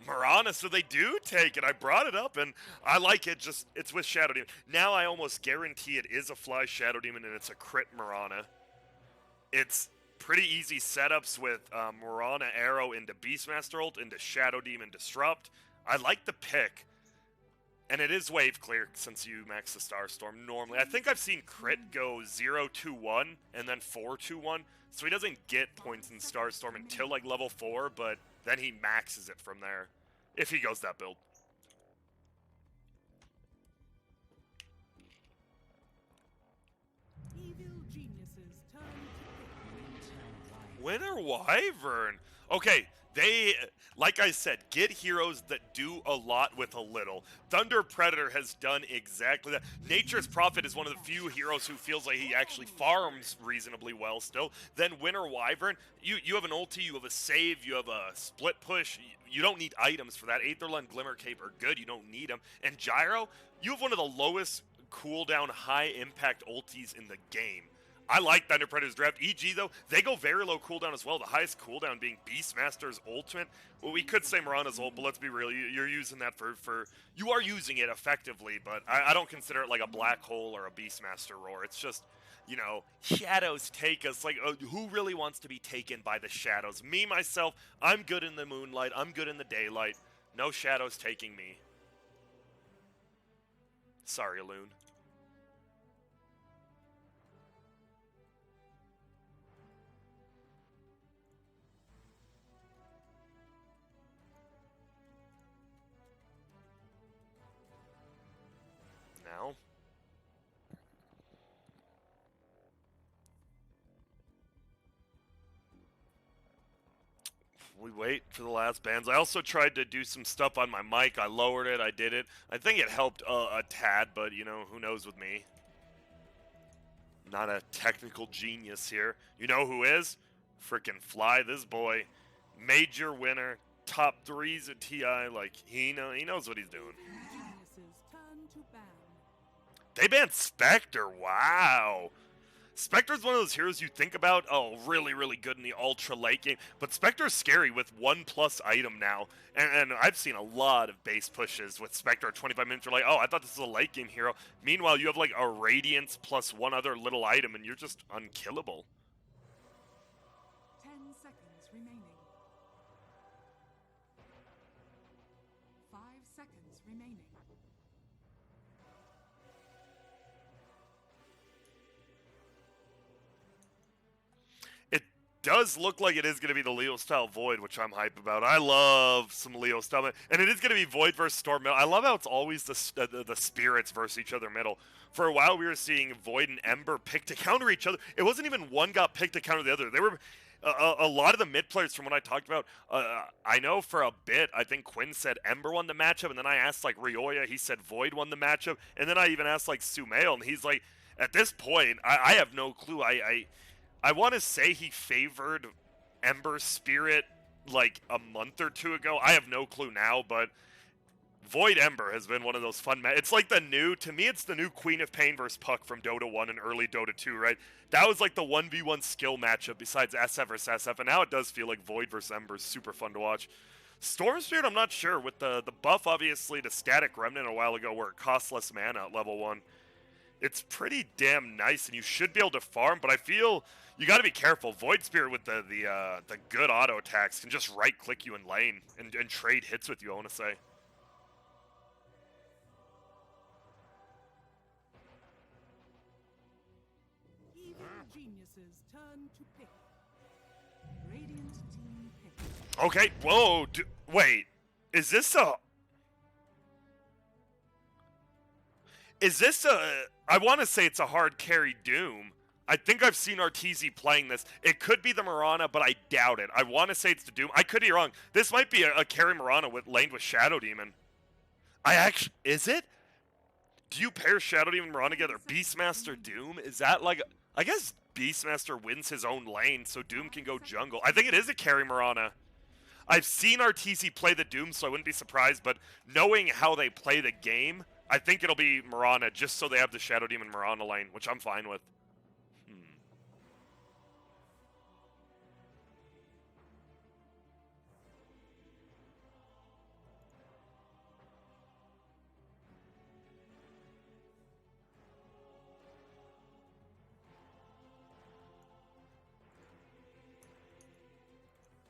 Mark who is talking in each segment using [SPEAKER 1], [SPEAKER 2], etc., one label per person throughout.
[SPEAKER 1] Mirana, so they do take it. I brought it up, and I like it. Just it's with Shadow Demon. Now I almost guarantee it is a fly Shadow Demon, and it's a crit Mirana. It's pretty easy setups with Mirana Arrow into Beastmaster ult, into Shadow Demon Disrupt. I like the pick. And it is wave clear since you max the Starstorm normally. I think I've seen crit go 0-2-1 and then 4-2-1. So he doesn't get points in Starstorm until like level 4, but then he maxes it from there. If he goes that build.
[SPEAKER 2] Evil geniuses turn to
[SPEAKER 1] Winter Wyvern. Okay, they, like I said, get heroes that do a lot with a little. Thunder Predator has done exactly that. Nature's Prophet is one of the few heroes who feels like he actually farms reasonably well still. Then Winter Wyvern, you have an ulti, you have a save, you have a split push. You don't need items for that. Aetherlund, Glimmer Cape are good, you don't need them. And Gyro, you have one of the lowest cooldown, high impact ultis in the game. I like Thunder Predator's draft. EG, though, they go very low cooldown as well. The highest cooldown being Beastmaster's ultimate. Well, we could say Mirana's ult, but let's be real. You're using that for you are using it effectively, but I don't consider it like a black hole or a Beastmaster roar. It's just, you know, shadows take us. Like, who really wants to be taken by the shadows? Me, myself, I'm good in the moonlight. I'm good in the daylight. No shadows taking me. Sorry, Loon. Now. We wait for the last bands. I also tried to do some stuff on my mic. I lowered it. I did it. I think it helped a tad, but, you know, who knows with me. Not a technical genius here. You know who is? Frickin' Fly, this boy. Major winner. Top 3s at TI. Like, he knows what he's doing.
[SPEAKER 2] geniuses turn to ban.
[SPEAKER 1] They banned Spectre. Wow. Spectre's one of those heroes you think about, oh, really, really good in the ultra late game, but Spectre's scary with 1+ item now, and I've seen a lot of base pushes with Spectre at 25 minutes, you're like, oh, I thought this was a late game hero. Meanwhile, you have like a Radiance plus one other little item, and you're just unkillable.
[SPEAKER 2] 10 seconds remaining. 5 seconds remaining.
[SPEAKER 1] It does look like it is going to be the Leo style Void, which I'm hype about. I love some Leo style, and it is going to be Void versus Storm middle. I love how it's always the spirits versus each other middle. For a while, we were seeing Void and Ember pick to counter each other. It wasn't even one got picked to counter the other. They were a lot of the mid players from what I talked about. I know for a bit, I think Quinn said Ember won the matchup, and then I asked like Ryoya, he said Void won the matchup, and then I even asked like Sumail, and he's like, at this point, I have no clue. I want to say he favored Ember Spirit like a month or two ago. I have no clue now, but Void Ember has been one of those fun It's like the new, to me, it's the new Queen of Pain versus Puck from Dota 1 and early Dota 2, right? That was like the 1v1 skill matchup besides SF versus SF, and now it does feel like Void versus Ember is super fun to watch. Storm Spirit, I'm not sure. With the buff, obviously, to Static Remnant a while ago where it costs less mana at level 1. It's pretty damn nice, and you should be able to farm, but I feel you got to be careful. Void Spirit with the good auto attacks can just right-click you in lane and trade hits with you, I want to say.
[SPEAKER 2] Evil geniuses turn to pick. Radiant team pick.
[SPEAKER 1] Okay, whoa, wait. Is this a... I want to say it's a hard carry Doom. I think I've seen Arteezy playing this. It could be the Mirana, but I doubt it. I want to say it's the Doom. I could be wrong. This might be a carry Mirana laned with Shadow Demon. Is it? Do you pair Shadow Demon and Mirana together? Beastmaster Doom? Is that like... I guess Beastmaster wins his own lane, so Doom can go jungle. I think it is a carry Mirana. I've seen Arteezy play the Doom, so I wouldn't be surprised, but knowing how they play the game, I think it'll be Mirana, just so they have the Shadow Demon Mirana lane, which I'm fine with.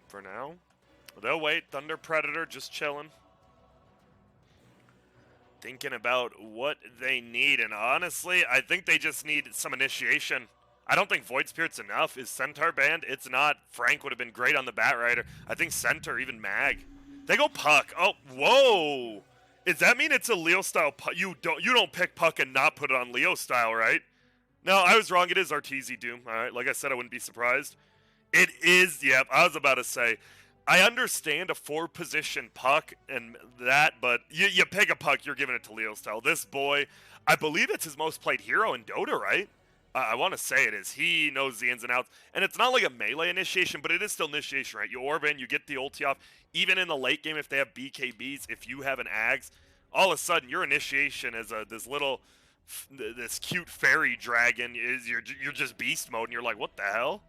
[SPEAKER 1] for now. They'll wait. Thunder Predator just chilling. Thinking about what they need, and honestly, I think they just need some initiation. I don't think Void Spirit's enough. Is Centaur banned? It's not. Frank would have been great on the Bat Rider. I think Centaur, even Mag. They go Puck. Oh, whoa! Does that mean it's a Leo style Puck? You don't pick Puck and not put it on Leo style, right? No, I was wrong. It is Arteezy Doom. All right, like I said, I wouldn't be surprised. It is. Yep, I was about to say. I understand a 4-position Puck and that, but you pick a Puck, you're giving it to Leo style. This boy, I believe it's his most played hero in Dota, right? I want to say it is. He knows the ins and outs. And it's not like a melee initiation, but it is still initiation, right? You orb in, you get the ulti off. Even in the late game, if they have BKBs, if you have an Ags, all of a sudden your initiation is this cute fairy dragon is you're just beast mode, and you're like, what the hell?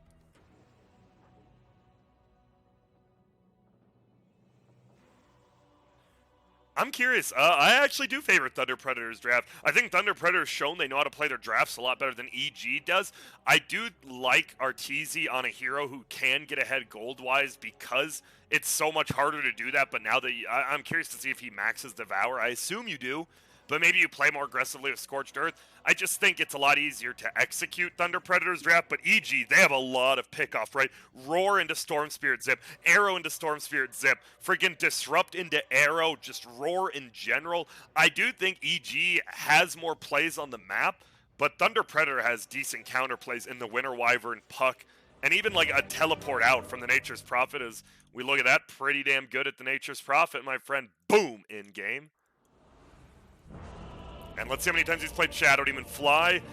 [SPEAKER 1] I'm curious. I actually do favor Thunder Predators draft. I think Thunder Predators shown they know how to play their drafts a lot better than EG does. I do like Arteezy on a hero who can get ahead gold-wise because it's so much harder to do that. But now that I'm curious to see if he maxes Devour. I assume you do. But maybe you play more aggressively with Scorched Earth. I just think it's a lot easier to execute Thunder Predators draft, but EG, they have a lot of pickoff, right? Roar into Storm Spirit Zip, Arrow into Storm Spirit Zip, friggin' Disrupt into Arrow, just Roar in general. I do think EG has more plays on the map, but Thunder Predator has decent counter plays in the Winter Wyvern, Puck, and even like a teleport out from the Nature's Prophet as we look at that. Pretty damn good at the Nature's Prophet, my friend. Boom, in game. And let's see how many times he's played Shadow Demon Fly.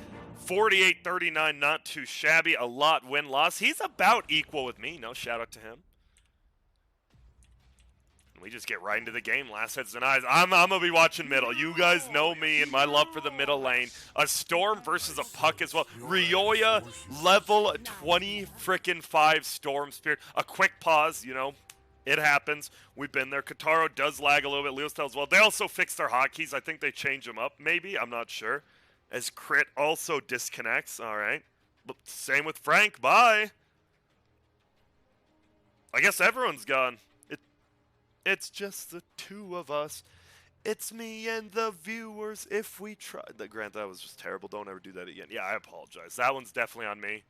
[SPEAKER 1] 48-39, not too shabby. A lot win-loss. He's about equal with me. No shout out to him. And we just get right into the game. Last heads and eyes. I'm going to be watching middle. You guys know me and my love for the middle lane. A Storm versus a Puck as well. Ryoya, level 20 frickin' 5 Storm Spirit. A quick pause, you know. It happens. We've been there. Kataro does lag a little bit. Leostyle as well. They also fixed their hotkeys. I think they change them up, maybe. I'm not sure. As Crit also disconnects. All right. But same with Frank. Bye. I guess everyone's gone. It's just the two of us. It's me and the viewers if we try. Grant, that was just terrible. Don't ever do that again. Yeah, I apologize. That one's definitely on me.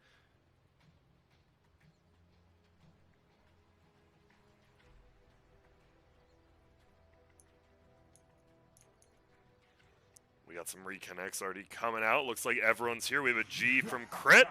[SPEAKER 1] We got some reconnects already coming out. Looks like everyone's here. We have a G from Crit.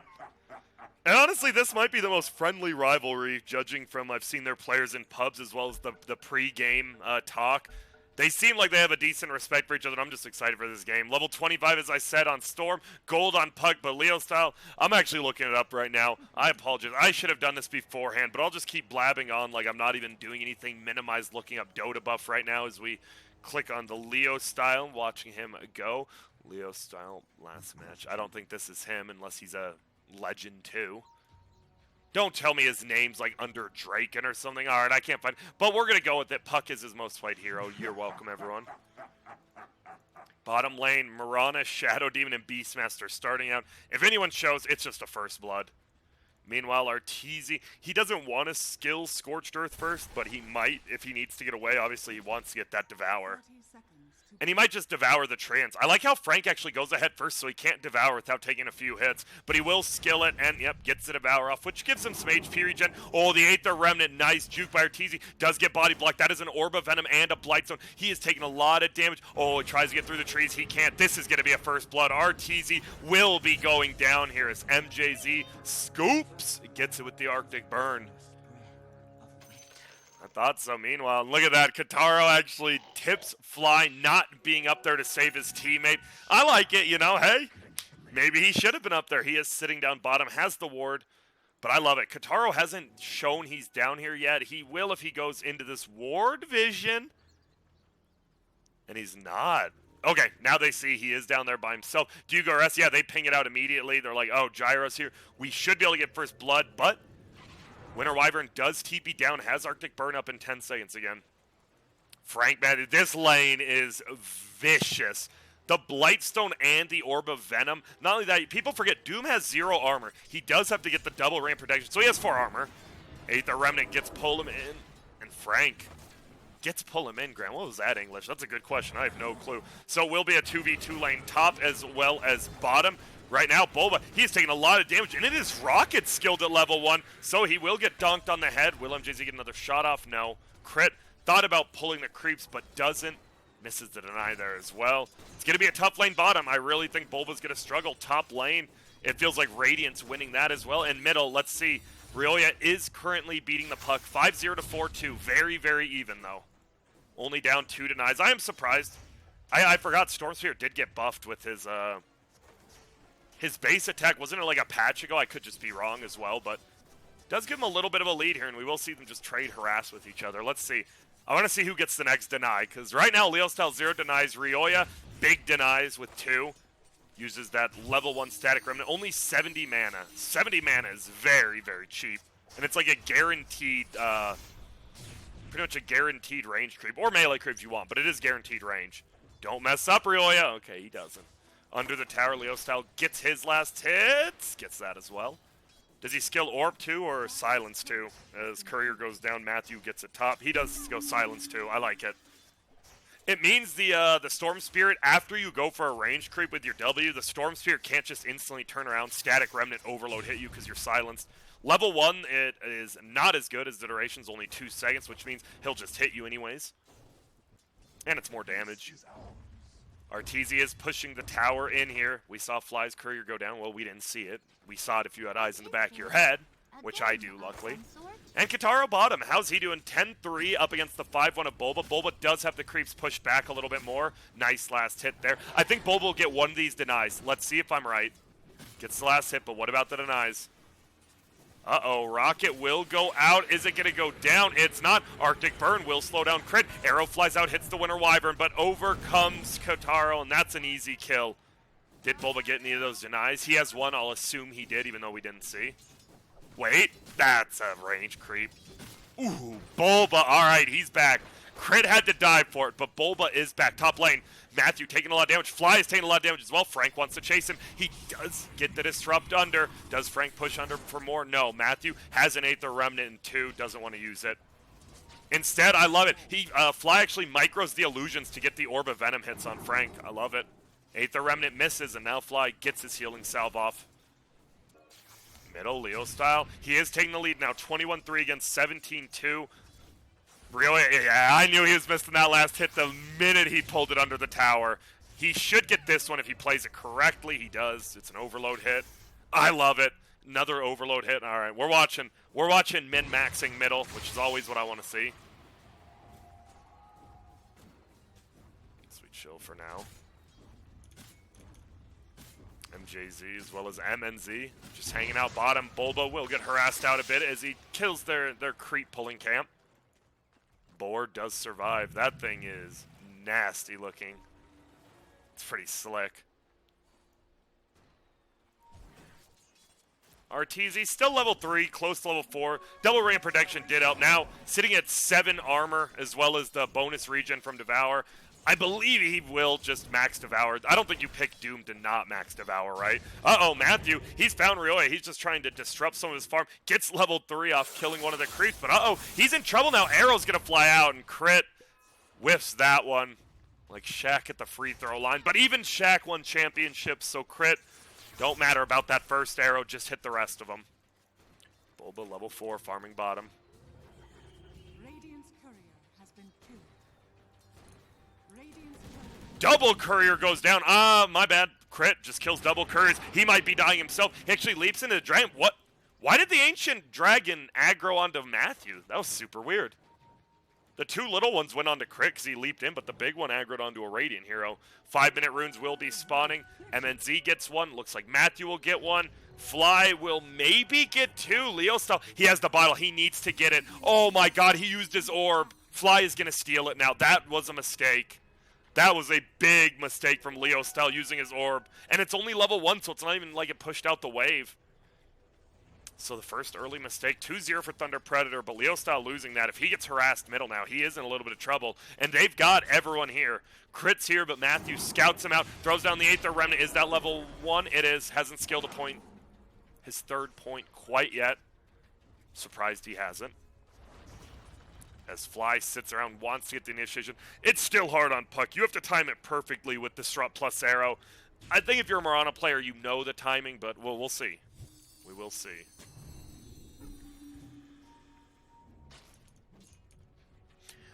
[SPEAKER 1] And honestly, this might be the most friendly rivalry, judging from I've seen their players in pubs as well as the pre-game talk. They seem like they have a decent respect for each other. I'm just excited for this game. Level 25, as I said, on Storm. Gold on Puck, but Leo style. I'm actually looking it up right now. I apologize. I should have done this beforehand, but I'll just keep blabbing on like I'm not even doing anything. Minimize looking up Dota buff right now as we click on the Leo style, watching him go. Leo style last match. I don't think this is him unless he's a legend too. Don't tell me his name's like under Draken or something. All right, I can't find. But we're going to go with it. Puck is his most played hero. You're welcome, everyone. Bottom lane, Mirana, Shadow Demon, and Beastmaster starting out. If anyone shows, it's just a First Blood. Meanwhile, Arteezy, he doesn't want to skill Scorched Earth first, but he might if he needs to get away. Obviously, he wants to get that Devour. And he might just Devour the Trance. I like how Frank actually goes ahead first, so he can't Devour without taking a few hits. But he will skill it, and yep, gets the Devour off, which gives him some HP regen. Oh, the Aether Remnant, nice. Juke by Arteezy, does get body blocked. That is an Orb of Venom and a Blight Zone. He is taking a lot of damage. Oh, he tries to get through the trees. He can't. This is going to be a First Blood. Arteezy will be going down here as MJZ scoops. Gets it with the Arctic Burn. I thought so. Meanwhile, look at that. Kataro actually tips Fly not being up there to save his teammate. I like it, you know. Hey, maybe he should have been up there. He is sitting down bottom, has the ward, but I love it. Kataro hasn't shown he's down here yet. He will if he goes into this ward vision, and he's not. Okay, now they see he is down there by himself. Dugo rest, yeah, they ping it out immediately. They're like, oh, Gyro's here. We should be able to get First Blood, but Winter Wyvern does TP down, has Arctic Burn up in 10 seconds again. Frank, man, this lane is vicious. The Blightstone and the Orb of Venom. Not only that, people forget Doom has 0 armor. He does have to get the double rain protection, so he has 4 armor. Aether Remnant gets pull him in, and Frank gets pull him in. Grant, what was that English? That's a good question. I have no clue. So it will be a 2v2 lane top as well as bottom. Right now, Bulba, he's taking a lot of damage, and it is Rocket skilled at level 1, so he will get dunked on the head. Will MJZ get another shot off? No. Crit thought about pulling the creeps, but doesn't. Misses the deny there as well. It's going to be a tough lane bottom. I really think Bulba's going to struggle. Top lane, it feels like Radiant's winning that as well. And middle, let's see. Ryoya is currently beating the puck 5-0 to 4-2. Very, very even, though. Only down 2 denies. I am surprised. I forgot Stormsphere did get buffed with his base attack. Wasn't it like a patch ago? I could just be wrong as well, but does give him a little bit of a lead here, and we will see them just trade harass with each other. Let's see. I want to see who gets the next deny, because right now Leo Style 0 denies Ryoya. Big denies with 2. Uses that level 1 static remnant. Only 70 mana. 70 mana is very, very cheap. And it's like a guaranteed, pretty much a guaranteed range creep. Or melee creep if you want, but it is guaranteed range. Don't mess up, Ryoya. Okay, he doesn't. Under the tower, Leo Style gets his last hits. Gets that as well. Does he skill Orb too or Silence too? As Courier goes down, Matthew gets it top. He does go Silence too. I like it. It means the Storm Spirit, after you go for a range creep with your W, the Storm Spirit can't just instantly turn around, Static Remnant Overload hit you because you're silenced. Level 1, it is not as good as the duration's only 2 seconds, which means he'll just hit you anyways. And it's more damage. Arteezy is pushing the tower in here. We saw Fly's Courier go down. Well, we didn't see it. We saw it if you had eyes in the back of your head, which I do, luckily. And Kataro bottom. How's he doing? 10-3 up against the 5-1 of Bulba. Bulba does have the creeps pushed back a little bit more. Nice last hit there. I think Bulba will get one of these denies. Let's see if I'm right. Gets the last hit, but what about the denies? Uh-oh, Rocket will go out. Is it going to go down? It's not. Arctic Burn will slow down Crit. Arrow flies out, hits the Winter Wyvern, but overcomes Kotaro, and that's an easy kill. Did Bulba get any of those denies? He has one. I'll assume he did, even though we didn't see. Wait, that's a range creep. Ooh, Bulba. All right, he's back. Crit had to dive for it, but Bulba is back. Top lane, Matthew taking a lot of damage. Fly is taking a lot of damage as well. Frank wants to chase him. He does get the disrupt under. Does Frank push under for more? No. Matthew has an Aether Remnant in 2. Doesn't want to use it. Instead, I love it. Fly actually micros the illusions to get the Orb of Venom hits on Frank. I love it. Aether Remnant misses, and now Fly gets his healing salve off. Middle, Leo Style. He is taking the lead now. 21-3 against 17-2. Really? Yeah, I knew he was missing that last hit the minute he pulled it under the tower. He should get this one if he plays it correctly. He does. It's an overload hit. I love it. Another overload hit. All right, we're watching min-maxing middle, which is always what I want to see. Sweet chill for now. MJZ as well as MNZ just hanging out bottom. Bulba will get harassed out a bit as he kills their creep pulling camp. Board does survive. That thing is nasty looking. It's pretty slick. Arteezy still level 3, close to level 4. Double ring of protection did help. Now sitting at 7 armor as well as the bonus regen from Devour. I believe he will just max Devour. I don't think you pick Doom to not max Devour, right? Uh-oh, Matthew, he's found Ryoya. He's just trying to disrupt some of his farm. Gets level 3 off killing one of the creeps, but uh-oh, he's in trouble now. Arrow's going to fly out, and Crit whiffs that one. Like Shaq at the free throw line. But even Shaq won championships, so Crit, don't matter about that first arrow. Just hit the rest of them. Bulba level 4, farming bottom.
[SPEAKER 2] Radiant's courier has been killed. Radiant's
[SPEAKER 1] Double Courier goes down. My bad. Crit just kills double Couriers. He might be dying himself. He actually leaps into the dragon. What? Why did the Ancient Dragon aggro onto Matthew? That was super weird. The 2 little ones went onto Crit because he leaped in, but the big one aggroed onto a Radiant hero. 5-minute runes will be spawning. MNZ gets one. Looks like Matthew will get one. Fly will maybe get 2. Leo Style. He has the bottle. He needs to get it. Oh my god, he used his orb. Fly is going to steal it now. That was a mistake. That was a big mistake from Leo Style using his orb. And it's only level 1, so it's not even like it pushed out the wave. So the first early mistake, 2-0 for Thunder Predator, but Leo Style losing that. If he gets harassed middle now, he is in a little bit of trouble. And they've got everyone here. Crit's here, but Matthew scouts him out, throws down the Aether Remnant. Is that level 1? It is. Hasn't scaled a point, his 3rd point quite yet. Surprised he hasn't. As Fly sits around, wants to get the initiation. It's still hard on Puck. You have to time it perfectly with Disrupt plus Arrow. I think if you're a Mirana player, you know the timing, but we'll see. We will see.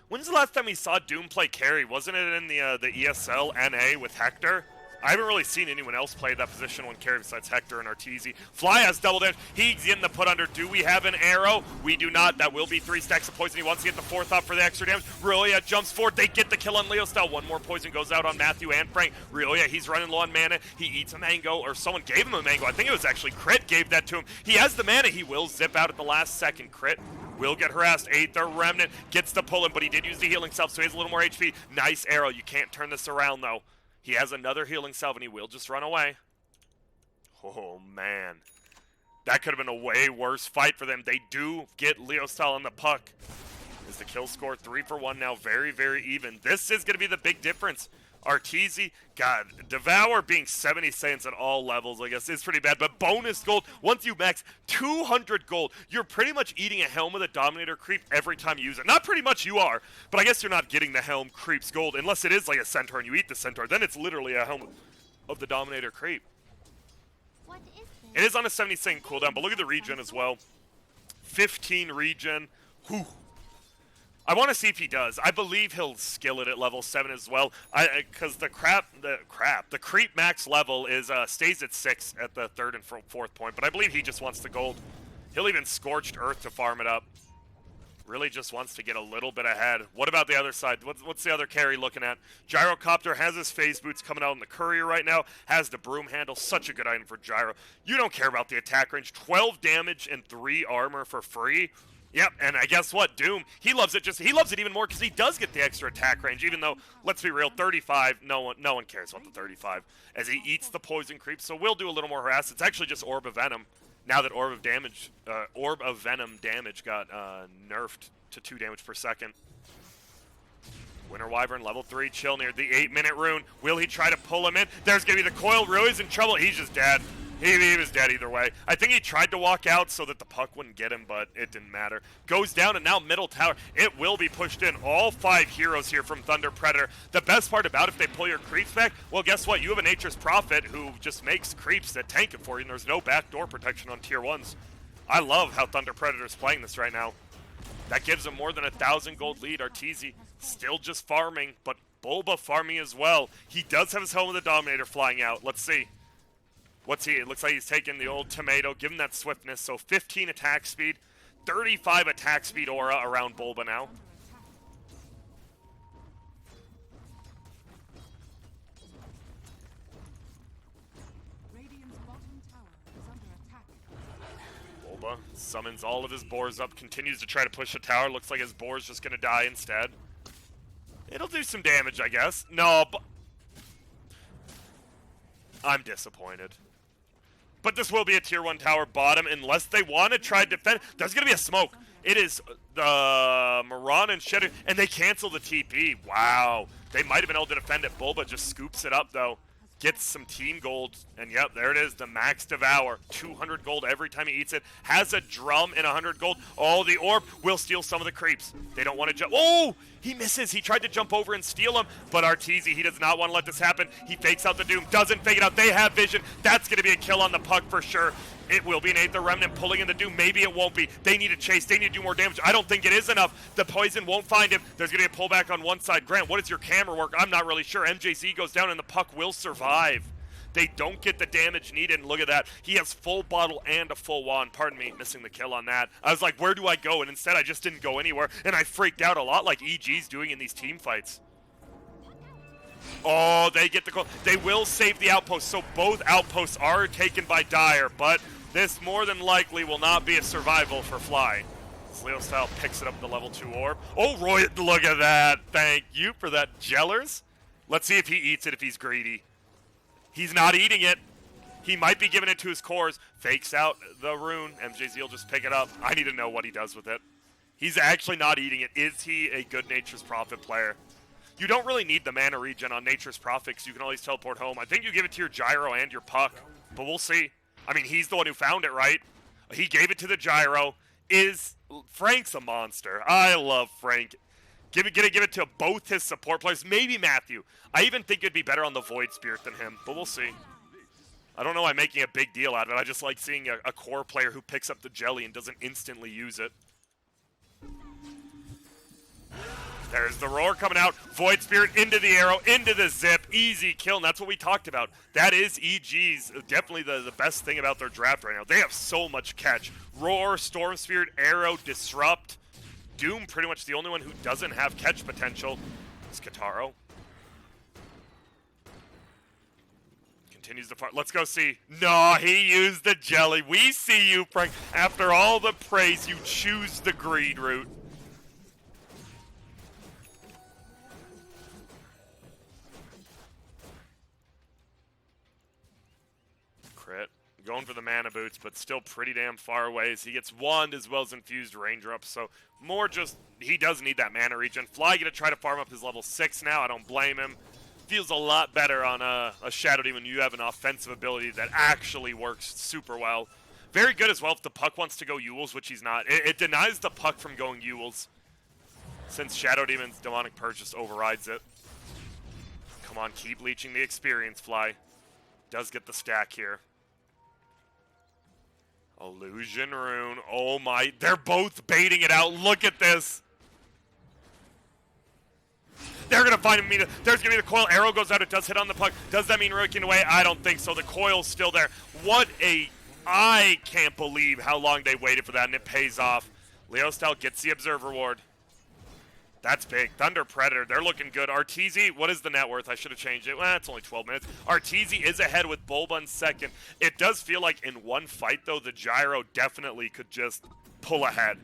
[SPEAKER 1] When's the last time we saw Doom play carry? Wasn't it in the ESL NA with Hector? I haven't really seen anyone else play that position on carry besides Hector and Arteezy. Fly has double damage. He's in the put under. Do we have an arrow? We do not. That will be 3 stacks of poison. He wants to get the 4th up for the extra damage. Rioya jumps forward. They get the kill on Leo Style. One more poison goes out on Matthew and Frank. Rioya, he's running low on mana. He eats a mango, or someone gave him a mango. I think it was actually Crit gave that to him. He has the mana. He will zip out at the last second. Crit will get harassed. Aether Remnant gets the pull in, but he did use the healing self, so he has a little more HP. Nice arrow. You can't turn this around, though. He has another healing salve, and he will just run away. Oh, man. That could have been a way worse fight for them. They do get Leo Style on the Puck. Is the kill score 3 for 1 now? Very, very even. This is going to be the big difference. Arteezy, God, Devour being 70 Saiyans at all levels, I guess, is pretty bad. But bonus gold, once you max 200 gold, you're pretty much eating a Helm of the Dominator creep every time you use it. Not pretty much, you are. But I guess you're not getting the Helm creeps gold, unless it is like a Centaur and you eat the Centaur. Then it's literally a Helm of the Dominator creep.
[SPEAKER 3] What is
[SPEAKER 1] It is on a 70 Saiyan cooldown, but look at the regen as well. 15 regen. Whew. I want to see if he does. I believe he'll skill it at level 7 as well. Because the creep max level is stays at 6 at the 3rd and 4th point. But I believe he just wants the gold. He'll even Scorched Earth to farm it up. Really just wants to get a little bit ahead. What about the other side? What's the other carry looking at? Gyrocopter has his phase boots coming out in the courier right now. Has the broom handle. Such a good item for Gyro. You don't care about the attack range. 12 damage and 3 armor for free. Yep, and I guess what? Doom, he loves it even more because he does get the extra attack range, even though, let's be real, 35, no one cares about the 35, as he eats the poison creep, so we'll do a little more harass. It's actually just Orb of Venom, now that Orb of Venom damage got nerfed to 2 damage per second. Winter Wyvern, level 3, chill near the 8-minute rune. Will he try to pull him in? There's going to be the coil. Rui's in trouble. He's just dead. He was dead either way. I think he tried to walk out so that the Puck wouldn't get him, but it didn't matter. Goes down, and now middle tower. It will be pushed in. All 5 heroes here from Thunder Predator. The best part about if they pull your creeps back, well, guess what? You have a Nature's Prophet who just makes creeps that tank it for you, and there's no backdoor protection on tier 1s. I love how Thunder Predator is playing this right now. That gives him more than 1,000 gold lead. Arteezy still just farming, but Bulba farming as well. He does have his Helm of the Dominator flying out. Let's see. What's he? It looks like he's taking the old tomato. Give him that swiftness. So 15 attack speed, 35 attack speed aura around Bulba now.
[SPEAKER 2] Radiant's bottom tower is under attack.
[SPEAKER 1] Bulba summons all of his boars up, continues to try to push the tower. Looks like his boar's just going to die instead. It'll do some damage, I guess. No, but I'm disappointed. But this will be a tier 1 tower bottom unless they want to try to defend. There's going to be a smoke. It is the Moran and Shadow, and they cancel the TP. Wow. They might have been able to defend it. Bulba just scoops it up, though. Gets some team gold, and yep, there it is, the max Devour. 200 gold every time he eats it. Has a drum and 100 gold. Oh, the orb will steal some of the creeps. They don't want to jump. Oh, he misses. He tried to jump over and steal him, but Arteezy, he does not want to let this happen. He fakes out the Doom, doesn't fake it out. They have vision. That's going to be a kill on the Puck for sure. It will be an Aether Remnant pulling in the Doom. Maybe it won't be. They need to chase. They need to do more damage. I don't think it is enough. The poison won't find him. There's going to be a pullback on one side. Grant, what is your camera work? I'm not really sure. MJZ goes down and the Puck will survive. They don't get the damage needed, and look at that. He has full bottle and a full wand. Pardon me, missing the kill on that. I was like, where do I go? And instead, I just didn't go anywhere, and I freaked out a lot like EG's doing in these team fights. Oh, they get the goal. They will save the outpost, so both outposts are taken by Dire, but this more than likely will not be a survival for Fly. Leo Style picks it up with the level 2 orb. Oh, Roy, look at that. Thank you for that, Jellers. Let's see if he eats it if he's greedy. He's not eating it. He might be giving it to his cores. Fakes out the rune. MJZ will just pick it up. I need to know what he does with it. He's actually not eating it. Is he a good Nature's Prophet player? You don't really need the mana regen on Nature's Prophet because you can always teleport home. I think you give it to your Gyro and your Puck, but we'll see. I mean, he's the one who found it, right? He gave it to the Gyro. Frank's a monster. I love Frank. Give it to both his support players. Maybe Matthew. I even think it'd be better on the Void Spirit than him, but we'll see. I don't know why I'm making a big deal out of it. I just like seeing a core player who picks up the jelly and doesn't instantly use it. There's the roar coming out. Void Spirit into the arrow, into the zip. Easy kill, and that's what we talked about. That is EG's definitely the best thing about their draft right now. They have so much catch. Roar, Storm Spirit, Arrow, Disrupt. Doom pretty much the only one who doesn't have catch potential. It's Kataro. Continues the part. Let's go see. No, he used the jelly. We see you, Frank. After all the praise, you choose the greed route. Crit. Going for the mana boots, but still pretty damn far away as he gets wand as well as infused raindrops. So more just, he does need that mana regen. Fly gonna try to farm up his level 6 now. I don't blame him. Feels a lot better on a Shadow Demon when you have an offensive ability that actually works super well. Very good as well if the puck wants to go Yules, which he's not. It denies the puck from going Yules since Shadow Demon's Demonic Purge just overrides it. Come on, keep leeching the experience, Fly. Does get the stack here. Illusion Rune. Oh my, they're both baiting it out. Look at this. They're going to find him. There's going to be the coil. Arrow goes out. It does hit on the puck. Does that mean Roiking away? I don't think so. The coil's still there. I can't believe how long they waited for that, and it pays off. Leostel gets the Observer Ward. That's big. Thunder Predator, they're looking good. Arteezy, what is the net worth? I should have changed it. Well, it's only 12 minutes. Arteezy is ahead with Bulba in second. It does feel like in one fight, though, the Gyro definitely could just pull ahead.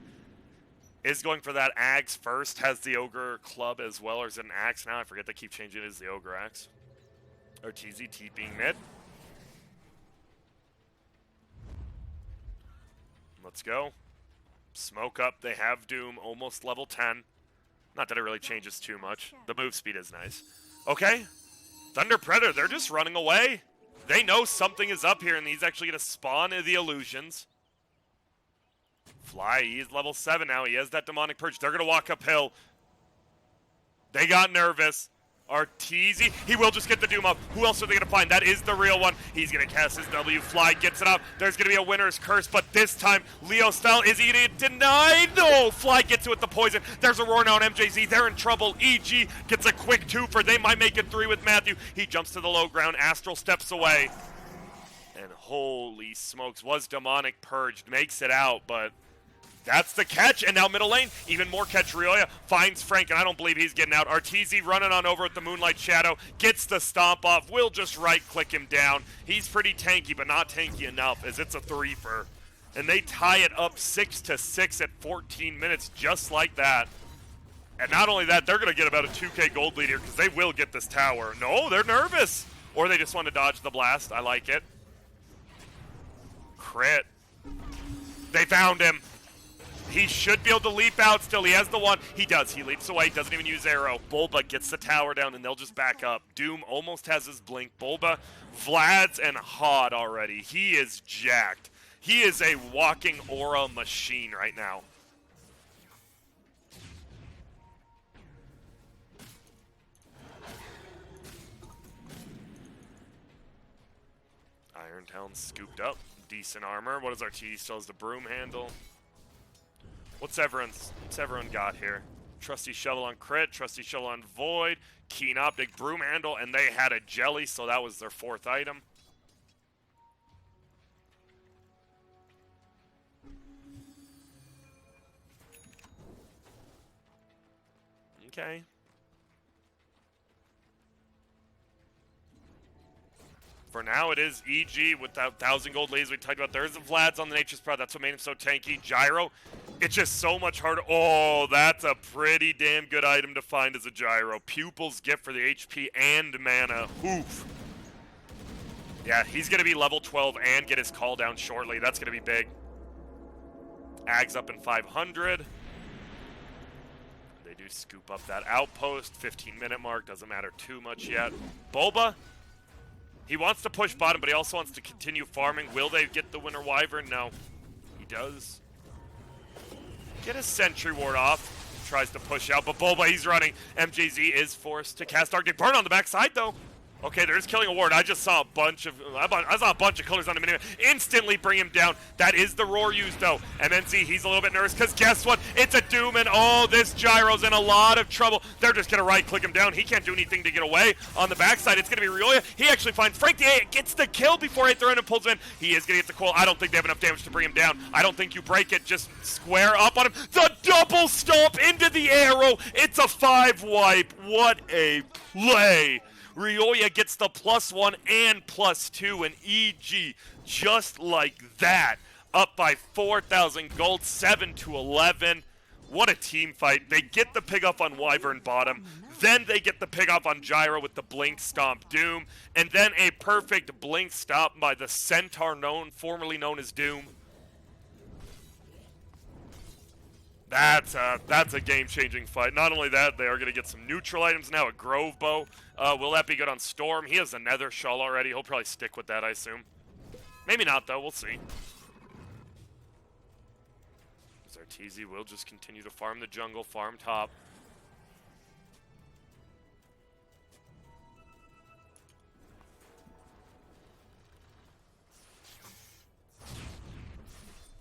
[SPEAKER 1] Is going for that Axe first. Has the Ogre Club as well, or is it an Axe now? I forget, they keep changing it as the Ogre Axe. Arteezy TPing mid. Let's go. Smoke up. They have Doom, almost level 10. Not that it really changes too much. The move speed is nice. Okay. Thunder Predator, they're just running away. They know something is up here, and he's actually going to spawn the illusions. Fly, he's level 7 now. He has that Demonic Purge. They're going to walk uphill. They got nervous. Arteezy, he will just get the Doom up. Who else are they going to find? That is the real one. He's going to cast his W. Fly gets it up. There's going to be a winner's curse, but this time, Leostel, is he going to get denied? No! Fly gets it with the poison. There's a roar now on MJZ. They're in trouble. EG gets a quick twofer. They might make it 3 with Matthew. He jumps to the low ground. Astral steps away. And holy smokes, was Demonic Purged. Makes it out, but that's the catch, and now middle lane, even more catch. Rioya finds Frank, and I don't believe he's getting out. Arteezy running on over at the Moonlight Shadow, gets the stomp off, will just right-click him down. He's pretty tanky, but not tanky enough, as it's a 3-fer. And they tie it up 6-6 at 14 minutes, just like that. And not only that, they're going to get about a 2K gold lead here, because they will get this tower. No, they're nervous. Or they just want to dodge the blast. I like it. Crit. They found him. He should be able to leap out still. He has the one. He does. He leaps away. Doesn't even use arrow. Bulba gets the tower down, and they'll just back up. Doom almost has his blink. Bulba, Vlad's, and Hod already. He is jacked. He is a walking aura machine right now. Irontown scooped up. Decent armor. What does Arteezy still has the broom handle? What's everyone got here? Trusty Shovel on crit, Trusty Shovel on void, Keen Optic, broom handle, and they had a jelly, so that was their 4th item. Okay. For now, it is EG with that 1,000 gold leads we talked about. There's the Vlads on the Nature's Proud. That's what made him so tanky. Gyro, it's just so much harder. Oh, that's a pretty damn good item to find as a Gyro. Pupil's Gift for the HP and mana. Oof. Yeah, he's going to be level 12 and get his call down shortly. That's going to be big. Ags up in 500. They do scoop up that outpost. 15-minute mark. Doesn't matter too much yet. Bulba. He wants to push bottom, but he also wants to continue farming. Will they get the Winter Wyvern? No. He does. Get a sentry ward off. Tries to push out, but Boba, he's running. MJZ is forced to cast Arctic Burn on the backside, though. Okay, they're just killing a ward. I just saw a bunch of colors on the minimap. Instantly bring him down. That is the roar used, though. MNZ, he's a little bit nervous, because guess what? It's a Doom, and oh, this Gyro's in a lot of trouble. They're just going to right-click him down. He can't do anything to get away. On the backside, it's going to be Rioya. He actually finds Frank. Gets the kill before Aetherine pulls him in. He is going to get the coil. I don't think they have enough damage to bring him down. I don't think you break it. Just square up on him. The double stomp into the arrow. It's a 5-wipe. What a play. Rioya gets the +1 and +2, and EG just like that, up by 4,000 gold, 7-11. What a team fight. They get the pick up on Wyvern bottom, then they get the pick up on Gyro with the Blink Stomp Doom, and then a perfect Blink Stomp by the Centaur formerly known as Doom. That's a game-changing fight. Not only that, they are going to get some neutral items now, a Grove Bow. Will that be good on Storm? He has a Nether Shawl already. He'll probably stick with that, I assume. Maybe not, though. We'll see. Zartizi will just continue to farm the jungle, farm top.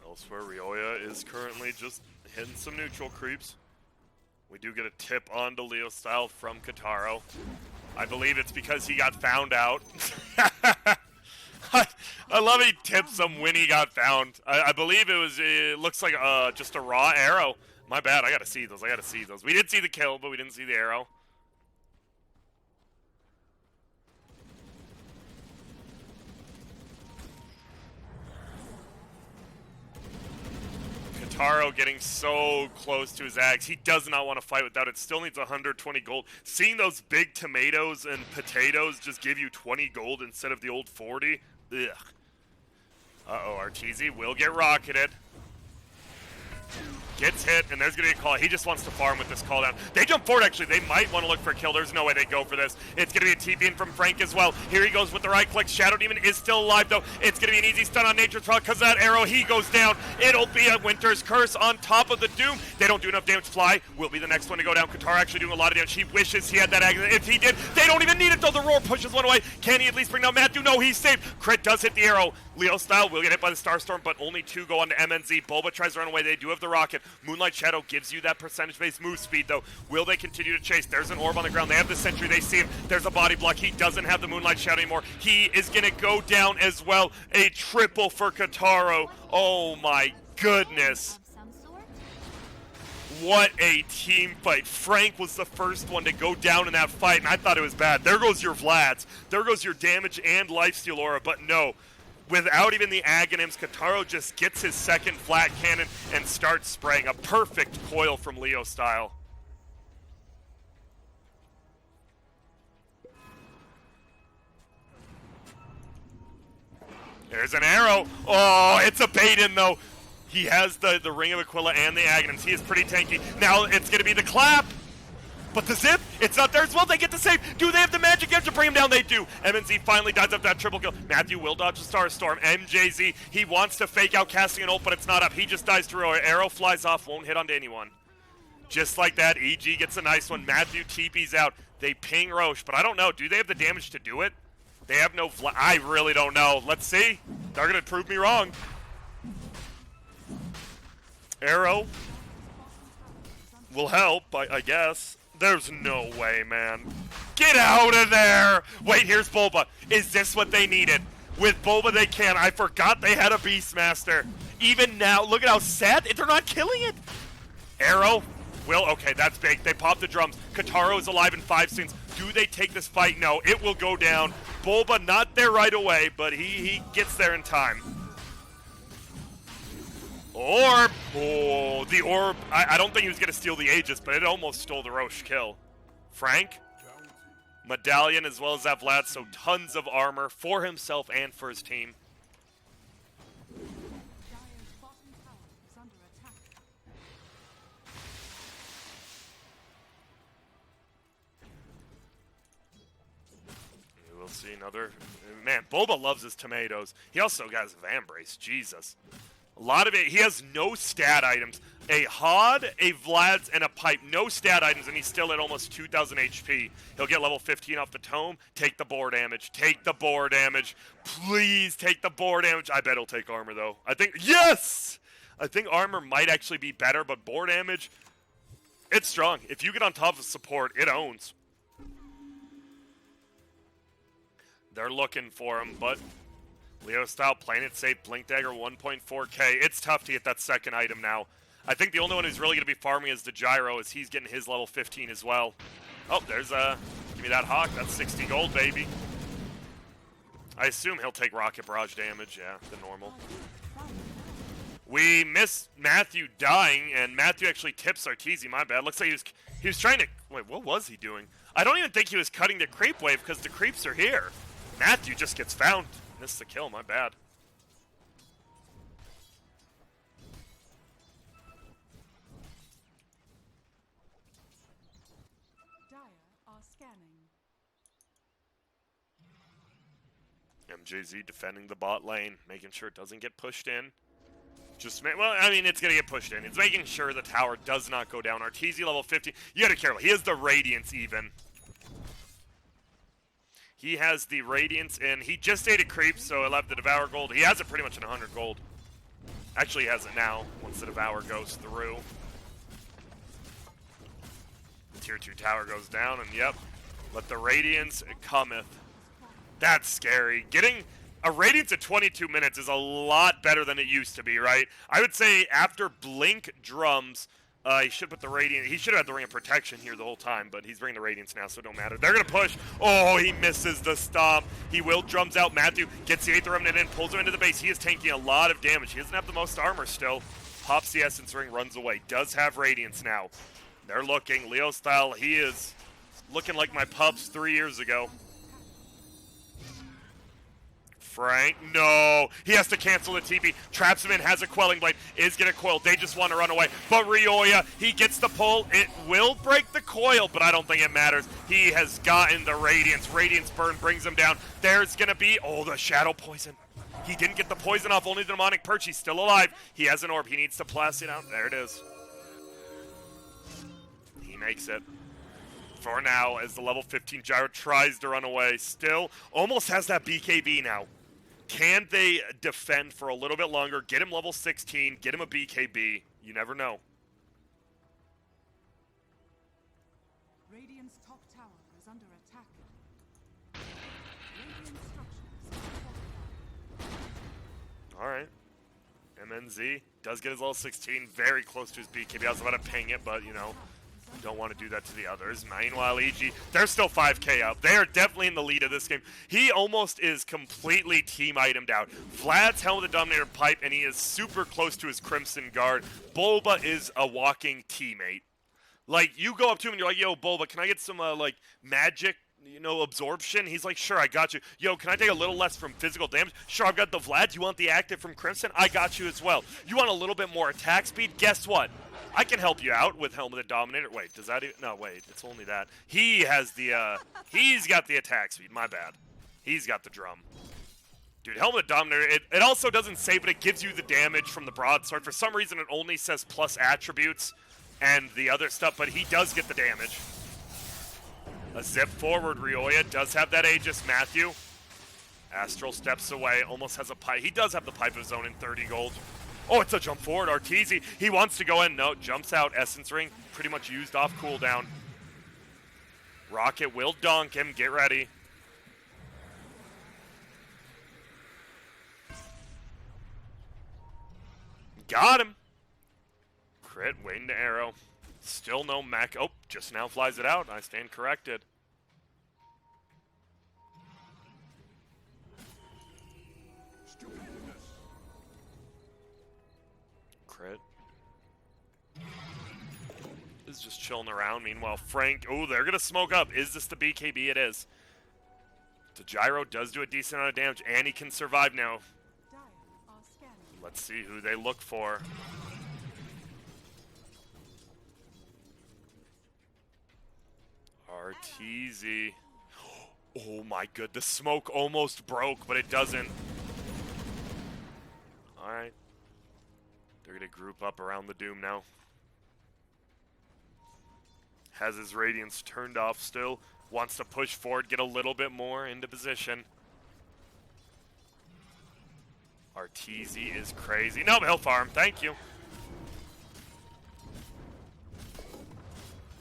[SPEAKER 1] Elsewhere, Rioya is currently just hitting some neutral creeps. We do get a tip onto Leo Style from Kataro. I believe it's because he got found out. I love he tips him when he got found. I believe it looks like just a raw arrow. My bad, I gotta see those. We did see the kill, but we didn't see the arrow. Kataro getting so close to his axe. He does not want to fight without it. Still needs 120 gold. Seeing those big tomatoes and potatoes just give you 20 gold instead of the old 40. Ugh. Uh-oh, Arteezy will get rocketed. Gets hit, and there's going to be a call. He just wants to farm with this call down. They jump forward, actually. They might want to look for a kill. There's no way they go for this. It's going to be a TP in from Frank as well. Here he goes with the right click. Shadow Demon is still alive, though. It's going to be an easy stun on Nature's Prophet because that arrow, he goes down. It'll be a Winter's Curse on top of the Doom. They don't do enough damage. Fly will be the next one to go down. Katara actually doing a lot of damage. He wishes he had that agony. If he did, they don't even need it, though. The roar pushes one away. Can he at least bring down Matthew? No, he's saved. Crit does hit the arrow. Leo Style will get hit by the Starstorm, but only 2 go on to MNZ. Boba tries to run away. They do have the rocket. Moonlight Shadow gives you that percentage-based move speed, though. Will they continue to chase? There's an orb on the ground. They have the sentry. They see him. There's a body block. He doesn't have the Moonlight Shadow anymore. He is going to go down as well. A triple for Kataro. Oh, my goodness.
[SPEAKER 3] Some sort?
[SPEAKER 1] What a team fight. Frank was the first one to go down in that fight, and I thought it was bad. There goes your Vlads. There goes your damage and lifesteal aura, but no. Without even the Aghanims, Kataro just gets his second flat cannon and starts spraying. A perfect coil from Leo Style. There's an arrow. Oh, it's a bait-in, though. He has the Ring of Aquila and the Aghanims. He is pretty tanky. Now it's going to be the clap. But the zip, it's not there as well. They get the save. Do they have the magic edge to bring him down? They do. MNZ finally dies up that triple kill. Matthew will dodge the Starstorm. MJZ, he wants to fake out casting an ult, but it's not up. He just dies through. Arrow flies off, won't hit onto anyone. Just like that, EG gets a nice one. Matthew TP's out. They ping Roche, but I don't know. Do they have the damage to do it? They have no I really don't know. Let's see. They're going to prove me wrong. Arrow will help, I guess. There's no way, man. Get out of there! Wait, here's Boba. Is this what they needed? With Boba, they can. I forgot they had a Beastmaster. Even now, look at how sad. They're not killing it. Arrow. Will, okay, that's big. They pop the drums. Kataro is alive in 5 seconds. Do they take this fight? No, it will go down. Boba not there right away, but he gets there in time. Orb! Oh, the orb. I don't think he was going to steal the Aegis, but it almost stole the Roche kill. Frank? Medallion as well as that Vlad, so tons of armor for himself and for his team.
[SPEAKER 2] Dire's bottom tower is under attack.
[SPEAKER 1] We'll see another. Man, Boba loves his tomatoes. He also got his Vambrace. Jesus. A lot of it, he has no stat items. A Hod, a Vlad's, and a Pipe. No stat items, and he's still at almost 2,000 HP. He'll get level 15 off the Tome. Take the boar damage. Take the boar damage. Please take the boar damage. I bet he'll take armor, though. I think, yes! I think armor might actually be better, but boar damage, it's strong. If you get on top of support, it owns. They're looking for him, but Leo style playing it safe. Blink Dagger 1.4k. It's tough to get that second item now. I think the only one who's really going to be farming is the Gyro, as he's getting his level 15 as well. Oh, there's give me that Hawk. That's 60 gold, baby. I assume he'll take rocket barrage damage. Yeah, the normal. We miss Matthew dying, and Matthew actually tips Arteezy. My bad. Looks like he was trying to... Wait, what was he doing? I don't even think he was cutting the creep wave because the creeps are here. Matthew just gets found. Missed the kill. My bad.
[SPEAKER 2] Dire are scanning.
[SPEAKER 1] MJZ defending the bot lane, making sure it doesn't get pushed in. Well, I mean, it's going to get pushed in. It's making sure the tower does not go down. Arteezy level 50. You got to be careful. He has the Radiance even. He has the Radiance, and he just ate a creep, so he'll have the Devour gold. He has it pretty much in 100 gold. Actually, he has it now, once the Devour goes through. The tier 2 tower goes down, and yep. Let the Radiance cometh. That's scary. Getting a Radiance at 22 minutes is a lot better than it used to be, right? I would say after Blink drums, he should put the Radiance. He should have had the Ring of Protection here the whole time, but he's bringing the Radiance now, so it don't matter. They're going to push. Oh, he misses the stomp. He will drums out. Matthew gets the 8th Remnant in, pulls him into the base. He is tanking a lot of damage. He doesn't have the most armor still. Pops the Essence Ring, runs away. Does have Radiance now. They're looking. Leo style, he is looking like my pups 3 years ago. Frank, no. He has to cancel the TP. Traps him in, has a Quelling Blade. Is going to coil. They just want to run away. But Rioya, he gets the pull. It will break the coil, but I don't think it matters. He has gotten the Radiance. Radiance Burn brings him down. There's going to be, oh, the Shadow Poison. He didn't get the poison off, only the Demonic Perch. He's still alive. He has an orb. He needs to blast it out. There it is. He makes it. For now, as the level 15 Gyro tries to run away. Still, almost has that BKB now. Can they defend for a little bit longer? Get him level 16. Get him a BKB. You never know.
[SPEAKER 2] Radiant's top tower is under attack. Radiant structures are fortified.
[SPEAKER 1] All right. MNZ does get his level 16. Very close to his BKB. I was about to ping it, but, you know, don't want to do that to the others. Meanwhile, EG, they're still 5k up. They are definitely in the lead of this game. He almost is completely team itemed out. Vlad's Helm of the Dominator Pipe, and he is super close to his Crimson Guard. Bulba is a walking teammate. Like, you go up to him and you're like, yo, Bulba, can I get some, like, magic, you know, absorption? He's like, sure, I got you. Yo, can I take a little less from physical damage? Sure, I've got the Vlad. You want the active from Crimson? I got you as well. You want a little bit more attack speed? Guess what? I can help you out with Helm of the Dominator. Wait, does that even... No, wait, it's only that. He has the, he's got the attack speed. My bad. He's got the drum. Dude, Helm of the Dominator, it also doesn't say, but it gives you the damage from the broadsword. For some reason, it only says plus attributes and the other stuff, but he does get the damage. A zip forward, Rioya does have that Aegis. Matthew. Astral steps away, almost has a pipe. He does have the Pipe of Zone in 30 gold. Oh, it's a jump forward. Arteezy, he wants to go in. No, jumps out. Essence Ring pretty much used off cooldown. Rocket will dunk him. Get ready. Got him. Crit, waiting to arrow. Still no mech. Oh, just now flies it out. I stand corrected. Crit. Is just chilling around. Meanwhile, Frank. Oh, they're going to smoke up. Is this the BKB? It is. The Gyro does do a decent amount of damage, and he can survive now.
[SPEAKER 2] Dire are scanning.
[SPEAKER 1] Let's see who they look for. Arteezy. Oh my god, the smoke almost broke, but it doesn't. Alright. They're going to group up around the Doom now. Has his Radiance turned off still. Wants to push forward, get a little bit more into position. Arteezy is crazy. No, he'll farm. Thank you.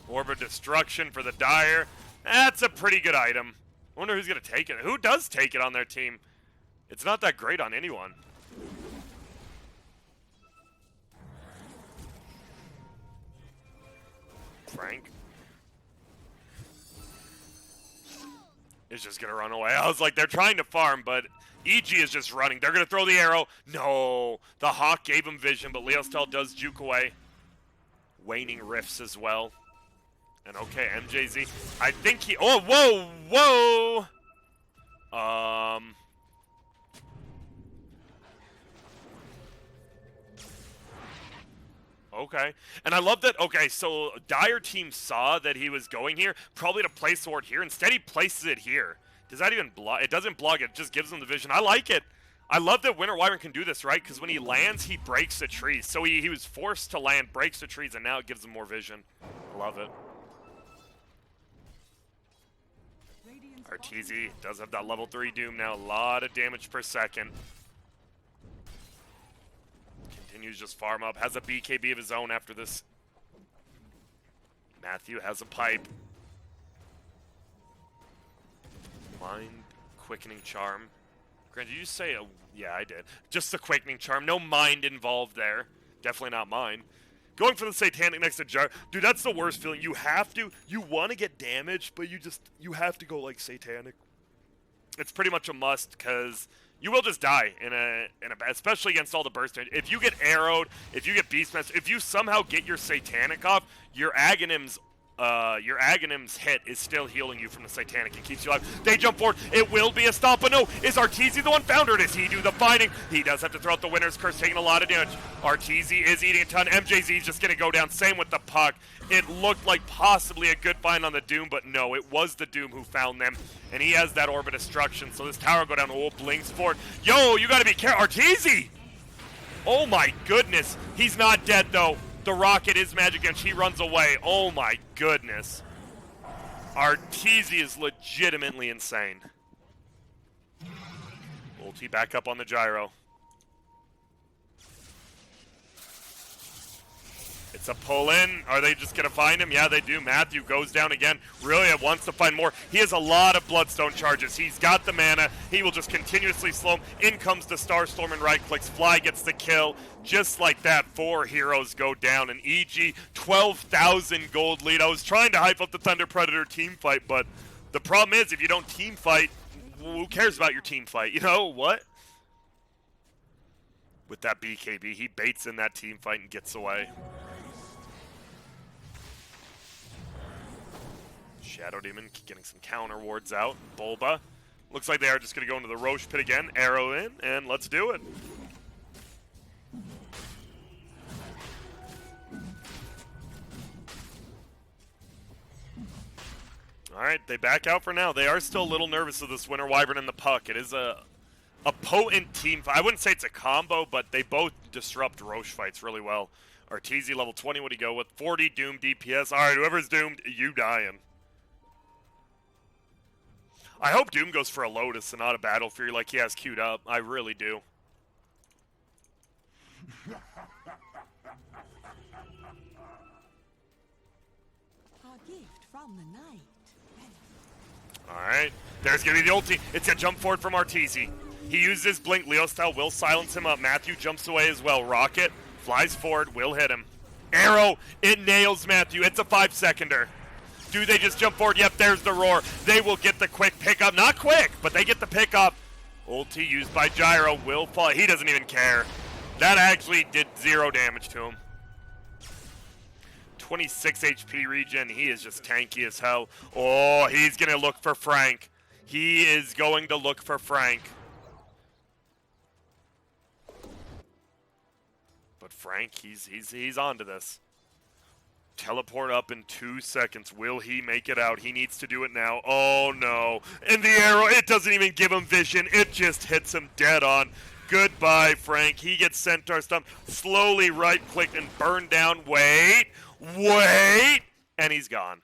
[SPEAKER 1] Orb of Destruction for the Dire. That's a pretty good item. I wonder who's going to take it. Who does take it on their team? It's not that great on anyone. Frank is just going to run away. I was like, they're trying to farm, but EG is just running. They're going to throw the arrow. No. The Hawk gave him vision, but Leostel does juke away. Waning Rifts as well. And okay, MJZ. I think he... Oh, whoa, whoa! Okay. And I love that... Okay, so Dire team saw that he was going here, probably to place ward here. Instead, he places it here. Does that even block? It doesn't block it. It just gives him the vision. I like it. I love that Winter Wyvern can do this, right? Because when he lands, he breaks the trees. So he was forced to land, breaks the trees, and now it gives him more vision. I love it. Arteezy does have that level 3 Doom now. A lot of damage per second. Continues just farm up. Has a BKB of his own after this. Matthew has a pipe. Mind Quickening Charm. Grant, did you say a... Yeah, I did. Just the Quickening Charm. No mind involved there. Definitely not mine. Going for the Satanic next to Jar. Dude, that's the worst feeling. You have to. You want to get damaged, but you have to go like Satanic. It's pretty much a must because you will just die in a especially against all the burst damage. If you get arrowed, if you get Beastmaster, if you somehow get your Satanic off, your Aghanim's hit is still healing you from the Satanic. It keeps you alive. They jump forward. It will be a stop, but no. Is Arteezy the one found, or does he do the fighting? He does have to throw out the Winner's Curse, taking a lot of damage. Arteezy is eating a ton. MJZ is just going to go down. Same with the Puck. It looked like possibly a good find on the Doom, but no. It was the Doom who found them, and he has that Orb of Destruction, so this tower will go down. Oh, blinks forward. Yo, you got to be careful. Arteezy! Oh, my goodness. He's not dead, though. The rocket is magic and she runs away. Oh my goodness. Arteezy is legitimately insane. Ulti back up on the gyro. It's a pull in. Are they just going to find him? Yeah, they do. Matthew goes down again. Really wants to find more. He has a lot of Bloodstone charges. He's got the mana. He will just continuously slow him. In comes the Starstorm and right clicks. Fly gets the kill. Just like that, 4 heroes go down. And EG, 12,000 gold lead. I was trying to hype up the Thunder Predator team fight, but the problem is if you don't team fight, who cares about your team fight? You know what? With that BKB, he baits in that team fight and gets away. Shadow Demon getting some counter wards out. Bulba. Looks like they are just going to go into the Roche pit again. Arrow in, and let's do it. Alright, they back out for now. They are still a little nervous of this Winter Wyvern and the Puck. It is a potent team fight. I wouldn't say it's a combo, but they both disrupt Roche fights really well. Arteezy level 20, what do you go with? 40 Doom DPS. Alright, whoever's doomed, you dying. I hope Doom goes for a Lotus and not a Battle Fury like he has queued up. I really do.
[SPEAKER 2] Our gift from the night.
[SPEAKER 1] Alright, there's going to be the ulti. It's a jump forward from Arteezy. He uses his blink. Leostel will silence him up. Matthew jumps away as well. Rocket flies forward, will hit him. Arrow, it nails Matthew. It's a 5-seconder. Do they just jump forward? Yep, there's the roar. They will get the quick pickup. Not quick, but they get the pickup. Ulti used by Gyro will fall. He doesn't even care. That actually did 0 damage to him. 26 HP regen. He is just tanky as hell. Oh, he's going to look for Frank. He is going to look for Frank. But Frank, he's onto this. Teleport up in 2 seconds. Will he make it out? He needs to do it now. Oh, no. And the arrow, it doesn't even give him vision. It just hits him dead on. Goodbye, Frank. He gets Centaur Stomp. Slowly right-click and burn down. Wait. And he's gone.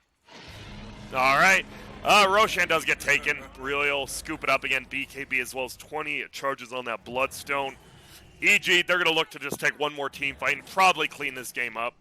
[SPEAKER 1] All right. Roshan does get taken. Really will scoop it up again. BKB as well as 20 charges on that Bloodstone. EG, they're going to look to just take one more team fight and probably clean this game up.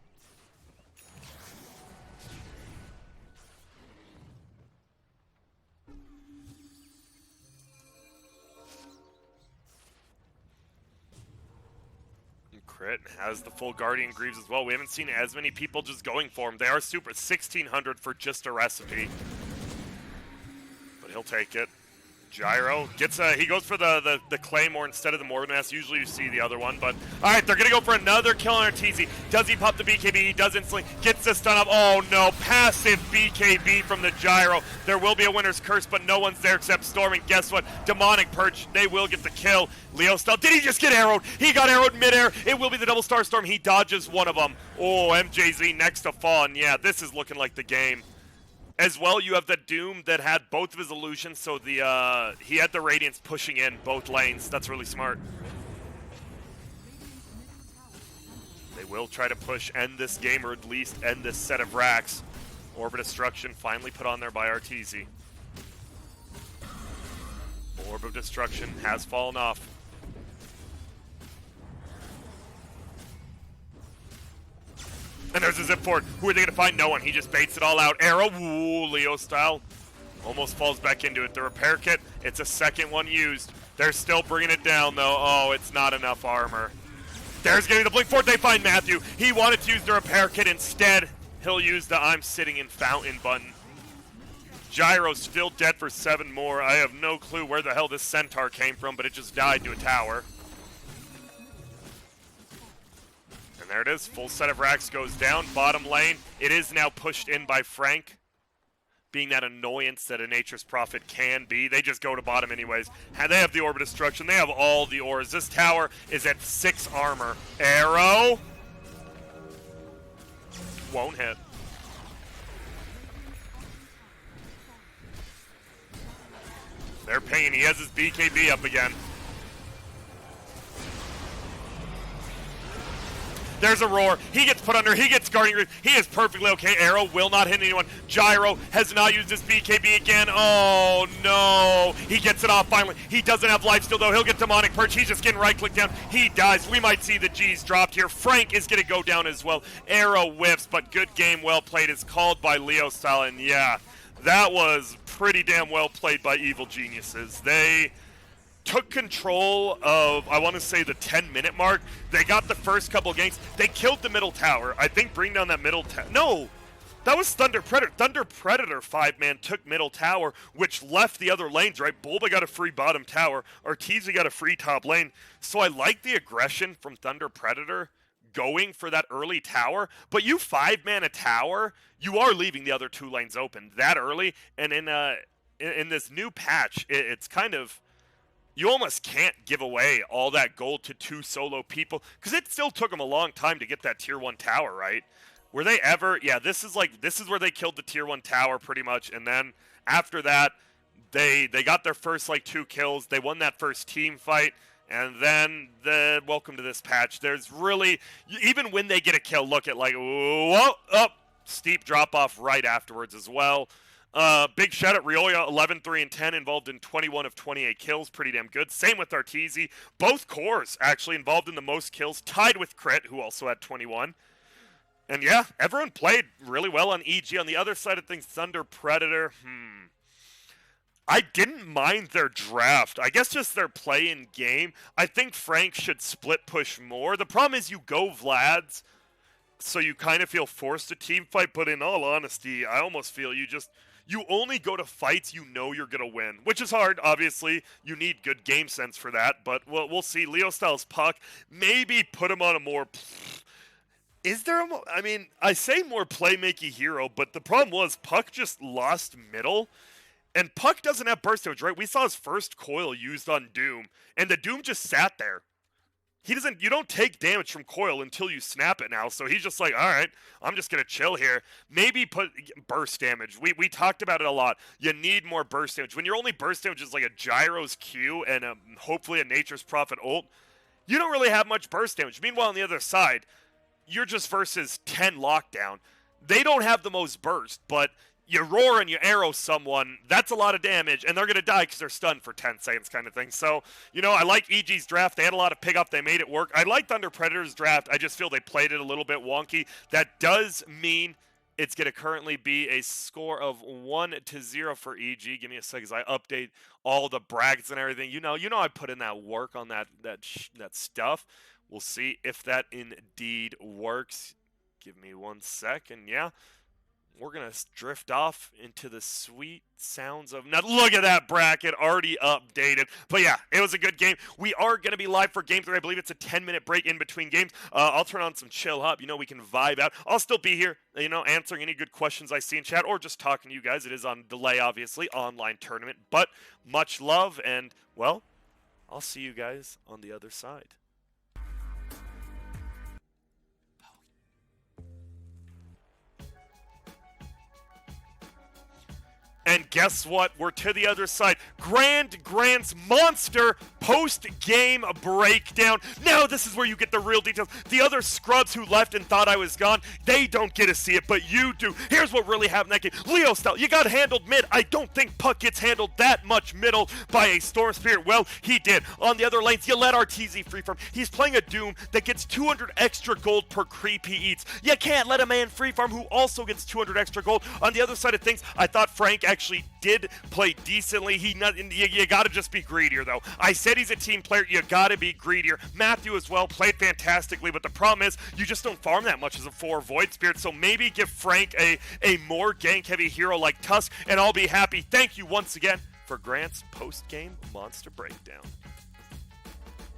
[SPEAKER 1] Crit has the full Guardian Greaves as well. We haven't seen as many people just going for him. They are super 1,600 for just a recipe. But he'll take it. Gyro gets he goes for the Claymore instead of the Morgan Mass. Usually you see the other one, but all right, they're gonna go for another kill on Arteezy. Does he pop the BKB? He does instantly. Gets the stun up. Oh no, passive BKB from the Gyro. There will be a winner's curse, but no one's there except Storm. And guess what? Demonic Perch. They will get the kill. Leo style. Did he just get arrowed? He got arrowed midair. It will be the double star Storm. He dodges one of them. Oh, MJZ next to fall. And yeah, this is looking like the game. As well, you have the Doom that had both of his illusions, so the he had the Radiance pushing in both lanes. That's really smart. They will try to push, end this game, or at least end this set of racks. Orb of Destruction finally put on there by Arteezy. Orb of Destruction has fallen off. And there's a zip forward. Who are they going to find? No one. He just baits it all out. Arrow. Ooh, Leo style. Almost falls back into it. The repair kit, it's a second one used. They're still bringing it down, though. Oh, it's not enough armor. There's getting the blink forward. They find Matthew. He wanted to use the repair kit instead. He'll use the I'm sitting in fountain button. Gyro's still dead for 7 more. I have no clue where the hell this Centaur came from, but it just died to a tower. There it is. Full set of racks goes down. Bottom lane. It is now pushed in by Frank. Being that annoyance that a Nature's Prophet can be. They just go to bottom anyways. They have the Orb of Destruction. They have all the ores. This tower is at 6 armor. Arrow. Won't hit. They're paying. He has his BKB up again. There's a roar. He gets put under. He gets Guardian Greaves. He is perfectly okay. Arrow will not hit anyone. Gyro has not used his BKB again. Oh, no. He gets it off finally. He doesn't have life still, though. He'll get Demonic Perch. He's just getting right-clicked down. He dies. We might see the G's dropped here. Frank is going to go down as well. Arrow whiffs, but good game, well played, is called by Leo style. And yeah, that was pretty damn well played by Evil Geniuses. They took control of, I want to say, the 10-minute mark. They got the first couple ganks. They killed the middle tower. I think bring down that middle tower. No, that was Thunder Predator. Thunder Predator 5-man took middle tower, which left the other lanes, right? Bulba got a free bottom tower. Arteezy got a free top lane. So I like the aggression from Thunder Predator going for that early tower. But you 5-man a tower, you are leaving the other 2 lanes open that early. And in this new patch, it's kind of, you almost can't give away all that gold to 2 solo people, because it still took them a long time to get that tier 1 tower, right? Were they ever, yeah, this is where they killed the tier 1 tower pretty much, and then after that, they got their first 2 kills, they won that first team fight, and then welcome to this patch. There's really, even when they get a kill, look at whoa, up, steep drop off right afterwards as well. Big shout out Rioya, 11, 3, and 10, involved in 21 of 28 kills. Pretty damn good. Same with Arteezy. Both cores actually involved in the most kills, tied with Crit, who also had 21. And yeah, everyone played really well on EG. On the other side of things, Thunder Predator, I didn't mind their draft. I guess just their play in game. I think Frank should split push more. The problem is you go Vlad's, so you kind of feel forced to team fight, but in all honesty, I almost feel you only go to fights you know you're going to win, which is hard, obviously. You need good game sense for that, but we'll see. Leo Styles Puck, maybe put him on a more... Is there a... I mean, I say more playmaking hero, but the problem was Puck just lost middle, and Puck doesn't have burst damage, right? We saw his first coil used on Doom, and the Doom just sat there. You don't take damage from coil until you snap it now, so he's just like, all right, I'm just gonna chill here. Maybe put burst damage. We talked about it a lot. You need more burst damage. When your only burst damage is like a Gyro's Q and hopefully a Nature's Prophet ult, you don't really have much burst damage. Meanwhile, on the other side, you're just versus 10 lockdown. They don't have the most burst, but you roar and you arrow someone, that's a lot of damage, and they're going to die because they're stunned for 10 seconds kind of thing. So, I like EG's draft. They had a lot of pick-up. They made it work. I like Thunder Predator's draft. I just feel they played it a little bit wonky. That does mean it's going to currently be a score of 1-0 for EG. Give me a second as I update all the brackets and everything. I put in that work on that stuff. We'll see if that indeed works. Give me 1 second. Yeah. We're going to drift off into the sweet sounds of... Now, look at that bracket, already updated. But yeah, it was a good game. We are going to be live for Game 3. I believe it's a 10-minute break in between games. I'll turn on some chill hop. We can vibe out. I'll still be here, answering any good questions I see in chat or just talking to you guys. It is on delay, obviously, online tournament. But much love, and, well, I'll see you guys on the other side. And guess what? We're to the other side. Grant's monster post-game breakdown. Now this is where you get the real details. The other scrubs who left and thought I was gone, they don't get to see it, but you do. Here's what really happened in that game. Leo style, you got handled mid. I don't think Puck gets handled that much middle by a Storm Spirit. Well, he did. On the other lanes, you let RTZ free farm. He's playing a Doom that gets 200 extra gold per creep he eats. You can't let a man free farm who also gets 200 extra gold. On the other side of things, I thought Frank actually did play decently. You got to just be greedier, though. I said he's a team player. You got to be greedier. Matthew as well played fantastically, but the problem is you just don't farm that much as a 4 Void Spirit, so maybe give Frank a more gank-heavy hero like Tusk, and I'll be happy. Thank you once again for Grant's post-game monster breakdown.